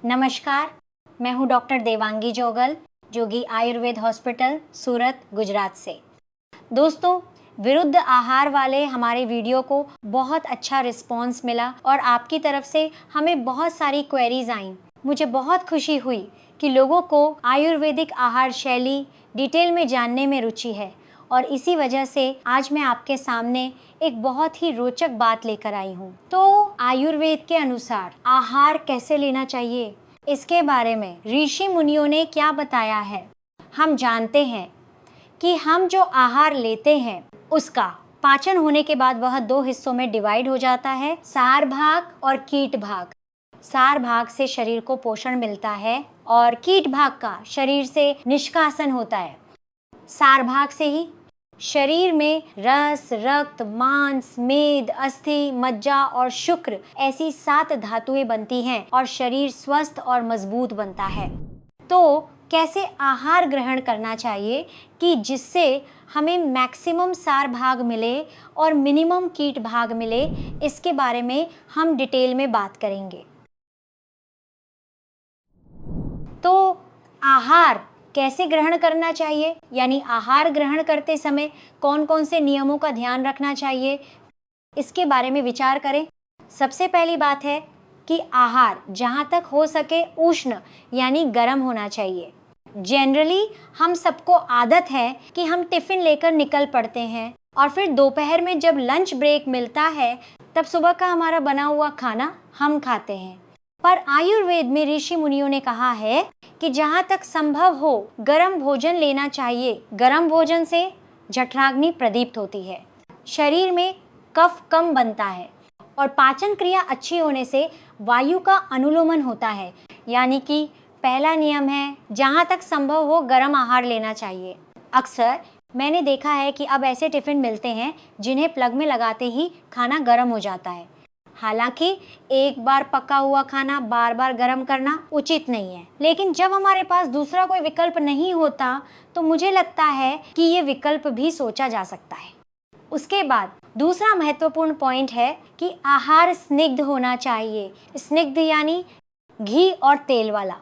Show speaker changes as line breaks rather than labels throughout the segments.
नमस्कार, मैं हूं डॉक्टर देवांगी जोगल, जोगी आयुर्वेद हॉस्पिटल, सूरत, गुजरात से। दोस्तों, विरुद्ध आहार वाले हमारे वीडियो को बहुत अच्छा रिस्पॉन्स मिला और आपकी तरफ से हमें बहुत सारी क्वेरीज आईं। मुझे बहुत खुशी हुई कि लोगों को आयुर्वेदिक आहार शैली डिटेल में जानने में रुचि है और इसी वजह से आज मैं आपके सामने एक बहुत ही रोचक बात लेकर आई हूँ। तो आयुर्वेद के अनुसार आहार कैसे लेना चाहिए, इसके बारे में ऋषि मुनियों ने क्या बताया है। हम जानते हैं कि हम जो आहार लेते हैं उसका पाचन होने के बाद वह दो हिस्सों में डिवाइड हो जाता है, सार भाग और कीट भाग। सार भाग से शरीर को पोषण मिलता है और कीट भाग का शरीर से निष्कासन होता है। सार भाग से ही शरीर में रस, रक्त, मांस, मेद, अस्थि, मज्जा और शुक्र ऐसी 7 धातुएं बनती हैं और शरीर स्वस्थ और मजबूत बनता है। तो कैसे आहार ग्रहण करना चाहिए कि जिससे हमें मैक्सिमम सार भाग मिले और मिनिमम कीट भाग मिले, इसके बारे में हम डिटेल में बात करेंगे। तो आहार कैसे ग्रहण करना चाहिए, यानी आहार ग्रहण करते समय कौन कौन से नियमों का ध्यान रखना चाहिए, इसके बारे में विचार करें। सबसे पहली बात है कि आहार जहाँ तक हो सके उष्ण यानी गर्म होना चाहिए। जनरली हम सबको आदत है कि हम टिफ़िन लेकर निकल पड़ते हैं और फिर दोपहर में जब लंच ब्रेक मिलता है तब सुबह का हमारा बना हुआ खाना हम खाते हैं। पर आयुर्वेद में ऋषि मुनियों ने कहा है कि जहाँ तक संभव हो गर्म भोजन लेना चाहिए। गर्म भोजन से जठराग्नि प्रदीप्त होती है, शरीर में कफ कम बनता है और पाचन क्रिया अच्छी होने से वायु का अनुलोमन होता है। यानी कि पहला नियम है, जहाँ तक संभव हो गर्म आहार लेना चाहिए। अक्सर मैंने देखा है कि अब ऐसे टिफ़िन मिलते हैं जिन्हें प्लग में लगाते ही खाना गर्म हो जाता है। हालांकि एक बार पका हुआ खाना बार बार गर्म करना उचित नहीं है, लेकिन जब हमारे पास दूसरा कोई विकल्प नहीं होता तो मुझे लगता है कि ये विकल्प भी सोचा जा सकता है। उसके बाद दूसरा महत्वपूर्ण पॉइंट है कि आहार स्निग्ध होना चाहिए। स्निग्ध यानी घी और तेल वाला।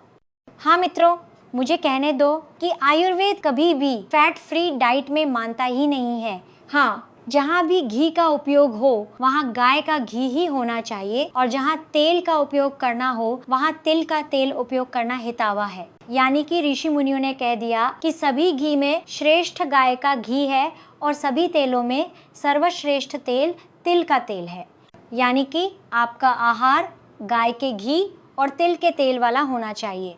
हाँ मित्रों, मुझे कहने दो कि आयुर्वेद कभी भी फैट फ्री डाइट में मानता ही नहीं है। हाँ, जहाँ भी घी का उपयोग हो वहाँ गाय का घी ही होना चाहिए और जहाँ तेल का उपयोग करना हो वहाँ तिल का तेल उपयोग करना हितावा है। यानी कि ऋषि मुनियों ने कह दिया कि सभी घी में श्रेष्ठ गाय का घी है और सभी तेलों में सर्वश्रेष्ठ तेल तिल का तेल है। यानी कि आपका आहार गाय के घी और तिल के तेल वाला होना चाहिए।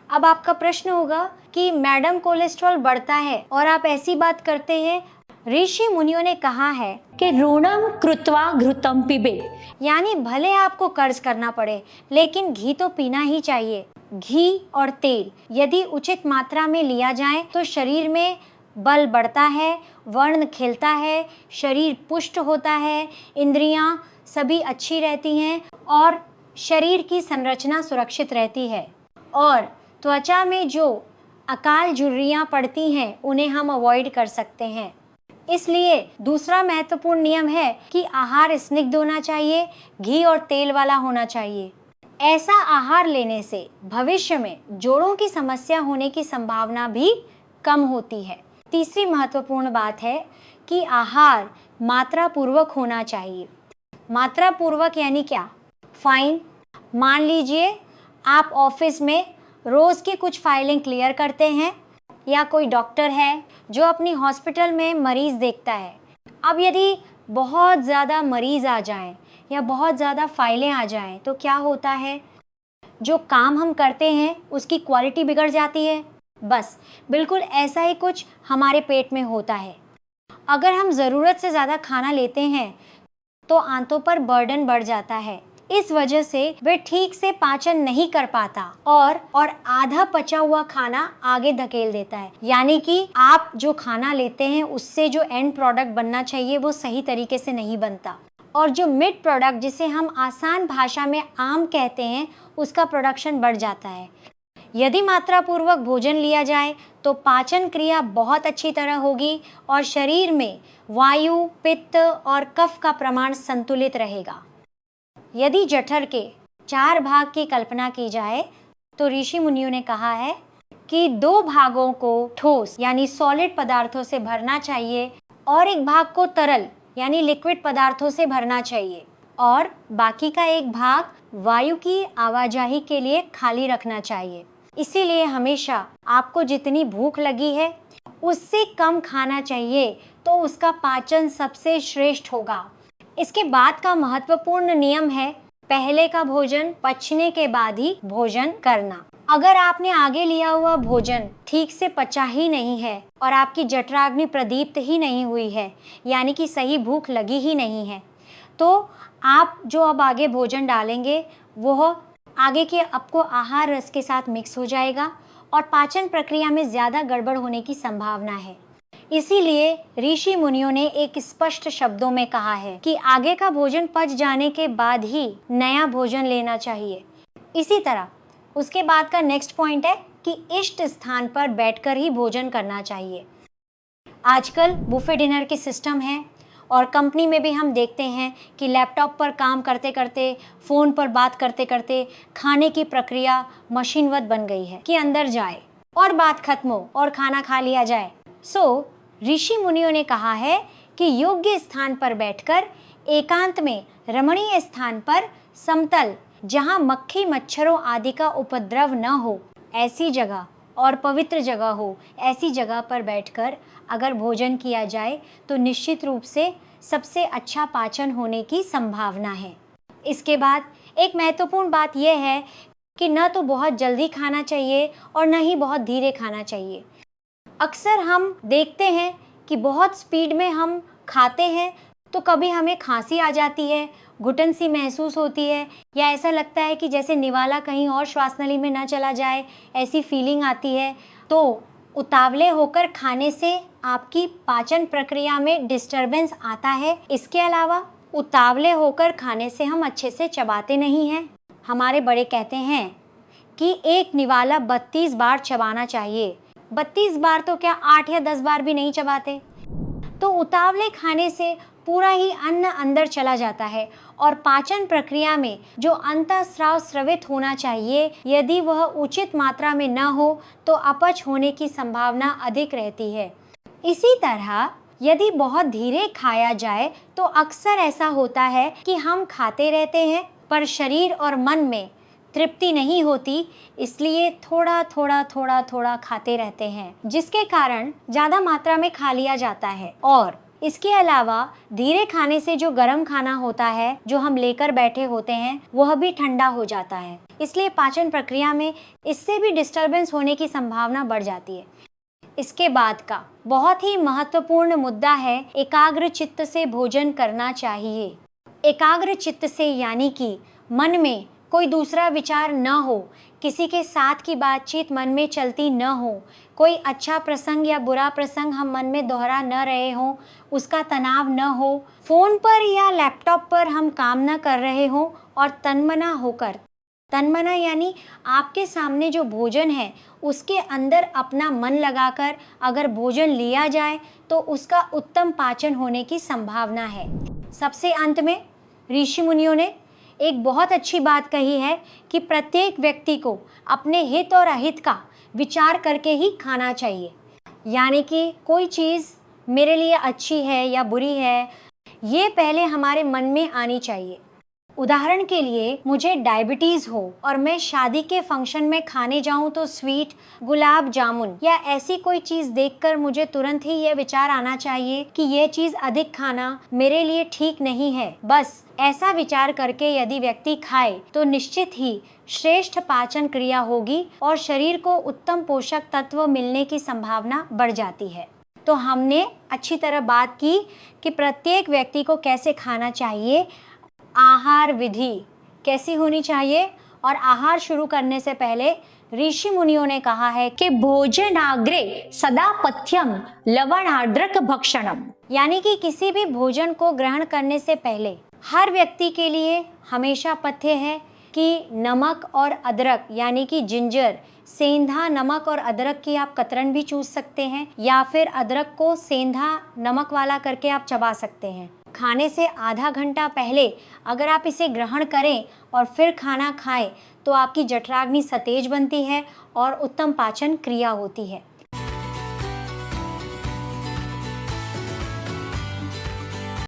अब आपका प्रश्न होगा कि मैडम कोलेस्ट्रॉल बढ़ता है और आप ऐसी बात करते हैं। ऋषि मुनियों ने कहा है कि ऋणम कृत्वा घृतम पिबेत, यानी भले आपको कर्ज करना पड़े लेकिन घी तो पीना ही चाहिए। घी और तेल यदि उचित मात्रा में लिया जाए तो शरीर में बल बढ़ता है, वर्ण खिलता है, शरीर पुष्ट होता है, इंद्रियां सभी अच्छी रहती हैं और शरीर की संरचना सुरक्षित रहती है और त्वचा में जो अकाल झुर्रियां पड़ती हैं उन्हें हम अवॉइड कर सकते हैं। इसलिए दूसरा महत्वपूर्ण नियम है कि आहार स्निग्ध होना चाहिए, घी और तेल वाला होना चाहिए। ऐसा आहार लेने से भविष्य में जोड़ों की समस्या होने की संभावना भी कम होती है। तीसरी महत्वपूर्ण बात है कि आहार मात्रा पूर्वक होना चाहिए। मात्रा पूर्वक यानी क्या? फाइन, मान लीजिए आप ऑफिस में रोज की कुछ फाइलें क्लियर करते हैं या कोई डॉक्टर है जो अपनी हॉस्पिटल में मरीज देखता है। अब यदि बहुत ज़्यादा मरीज आ जाएं या बहुत ज़्यादा फाइलें आ जाएं तो क्या होता है? जो काम हम करते हैं उसकी क्वालिटी बिगड़ जाती है। बस बिल्कुल ऐसा ही कुछ हमारे पेट में होता है। अगर हम ज़रूरत से ज़्यादा खाना लेते हैं तो आंतों पर बर्डन बढ़ जाता है। इस वजह से वे ठीक से पाचन नहीं कर पाता और आधा पचा हुआ खाना आगे धकेल देता है। यानी कि आप जो खाना लेते हैं उससे जो एंड प्रोडक्ट बनना चाहिए वो सही तरीके से नहीं बनता और जो मिड प्रोडक्ट, जिसे हम आसान भाषा में आम कहते हैं, उसका प्रोडक्शन बढ़ जाता है। यदि मात्रा पूर्वक भोजन लिया जाए तो पाचन क्रिया बहुत अच्छी तरह होगी और शरीर में वायु, पित्त और कफ का प्रमाण संतुलित रहेगा। यदि जठर के 4 भाग की कल्पना की जाए तो ऋषि मुनियों ने कहा है कि 2 भागों को ठोस यानी सॉलिड पदार्थों से भरना चाहिए और एक भाग को तरल यानी लिक्विड पदार्थों से भरना चाहिए और बाकी का एक भाग वायु की आवाजाही के लिए खाली रखना चाहिए। इसीलिए हमेशा आपको जितनी भूख लगी है उससे कम खाना चाहिए तो उसका पाचन सबसे श्रेष्ठ होगा। इसके बाद का महत्वपूर्ण नियम है पहले का भोजन पचने के बाद ही भोजन करना। अगर आपने आगे लिया हुआ भोजन ठीक से पचा ही नहीं है और आपकी जठराग्नि प्रदीप्त ही नहीं हुई है यानी कि सही भूख लगी ही नहीं है तो आप जो अब आगे भोजन डालेंगे वह आगे के आपको आहार रस के साथ मिक्स हो जाएगा और पाचन प्रक्रिया में ज़्यादा गड़बड़ होने की संभावना है। इसीलिए ऋषि मुनियों ने एक स्पष्ट शब्दों में कहा है कि आगे का भोजन पच जाने के बाद ही नया भोजन लेना चाहिए। इसी तरह उसके बाद का नेक्स्ट पॉइंट है कि इष्ट स्थान पर बैठकर ही भोजन करना चाहिए। आजकल बुफे डिनर के सिस्टम है और कंपनी में भी हम देखते हैं कि लैपटॉप पर काम करते करते, फ़ोन पर बात करते करते खाने की प्रक्रिया मशीनवत बन गई है कि अंदर जाए और बात खत्म हो और खाना खा लिया जाए। ऋषि मुनियों ने कहा है कि योग्य स्थान पर बैठकर एकांत में रमणीय स्थान पर समतल जहां मक्खी मच्छरों आदि का उपद्रव न हो ऐसी जगह और पवित्र जगह हो ऐसी जगह पर बैठकर अगर भोजन किया जाए तो निश्चित रूप से सबसे अच्छा पाचन होने की संभावना है। इसके बाद एक महत्वपूर्ण बात यह है कि न तो बहुत जल्दी खाना चाहिए और न ही बहुत धीरे खाना चाहिए। अक्सर हम देखते हैं कि बहुत स्पीड में हम खाते हैं तो कभी हमें खांसी आ जाती है, घुटन सी महसूस होती है या ऐसा लगता है कि जैसे निवाला कहीं और श्वास नली में ना चला जाए, ऐसी फीलिंग आती है। तो उतावले होकर खाने से आपकी पाचन प्रक्रिया में डिस्टरबेंस आता है। इसके अलावा उतावले होकर खाने से हम अच्छे से चबाते नहीं हैं। हमारे बड़े कहते हैं कि एक निवाला 32 बार चबाना चाहिए। 32 बार तो क्या 8 या 10 बार भी नहीं चबाते। तो उतावले खाने से पूरा ही अन्न अंदर चला जाता है और पाचन प्रक्रिया में जो अंतःस्राव स्रवित होना चाहिए यदि वह उचित मात्रा में न हो तो अपच होने की संभावना अधिक रहती है। इसी तरह यदि बहुत धीरे खाया जाए तो अक्सर ऐसा होता है कि हम खाते रहते हैं पर शरीर और मन में तृप्ति नहीं होती, इसलिए थोड़ा थोड़ा खाते रहते हैं जिसके कारण ज़्यादा मात्रा में खा लिया जाता है। और इसके अलावा धीरे खाने से जो गर्म खाना होता है जो हम लेकर बैठे होते हैं वह भी ठंडा हो जाता है, इसलिए पाचन प्रक्रिया में इससे भी डिस्टरबेंस होने की संभावना बढ़ जाती है। इसके बाद का बहुत ही महत्वपूर्ण मुद्दा है एकाग्र चित्त से भोजन करना चाहिए। एकाग्र चित्त से यानी कि मन में कोई दूसरा विचार न हो, किसी के साथ की बातचीत मन में चलती न हो, कोई अच्छा प्रसंग या बुरा प्रसंग हम मन में दोहरा न रहे हों, उसका तनाव न हो, फोन पर या लैपटॉप पर हम काम न कर रहे हों और तन्मना होकर, तन्मना यानी आपके सामने जो भोजन है उसके अंदर अपना मन लगाकर अगर भोजन लिया जाए तो उसका उत्तम पाचन होने की संभावना है। सबसे अंत में ऋषि मुनियों ने एक बहुत अच्छी बात कही है कि प्रत्येक व्यक्ति को अपने हित और अहित का विचार करके ही खाना चाहिए, यानी कि कोई चीज़ मेरे लिए अच्छी है या बुरी है ये पहले हमारे मन में आनी चाहिए। उदाहरण के लिए मुझे डायबिटीज़ हो और मैं शादी के फंक्शन में खाने जाऊं तो स्वीट, गुलाब जामुन या ऐसी कोई चीज़ देखकर मुझे तुरंत ही ये विचार आना चाहिए कि ये चीज़ अधिक खाना मेरे लिए ठीक नहीं है। बस ऐसा विचार करके यदि व्यक्ति खाए तो निश्चित ही श्रेष्ठ पाचन क्रिया होगी और शरीर को उत्तम पोषक तत्व मिलने की संभावना बढ़ जाती है। तो हमने अच्छी तरह बात की कि प्रत्येक व्यक्ति को कैसे खाना चाहिए, आहार विधि कैसी होनी चाहिए और आहार शुरू करने से पहले ऋषि मुनियों ने कहा है कि भोजनाग्रे सदा पथ्यम लवणार्द्रक भक्षणम, यानी कि किसी भी भोजन को ग्रहण करने से पहले हर व्यक्ति के लिए हमेशा पथ्य है कि नमक और अदरक यानी कि जिंजर, सेंधा नमक और अदरक की आप कतरन भी चूस सकते हैं या फिर अदरक को सेंधा नमक वाला करके आप चबा सकते हैं। खाने से आधा घंटा पहले अगर आप इसे ग्रहण करें और फिर खाना खाएं तो आपकी जठराग्नि सतेज बनती है और उत्तम पाचन क्रिया होती है।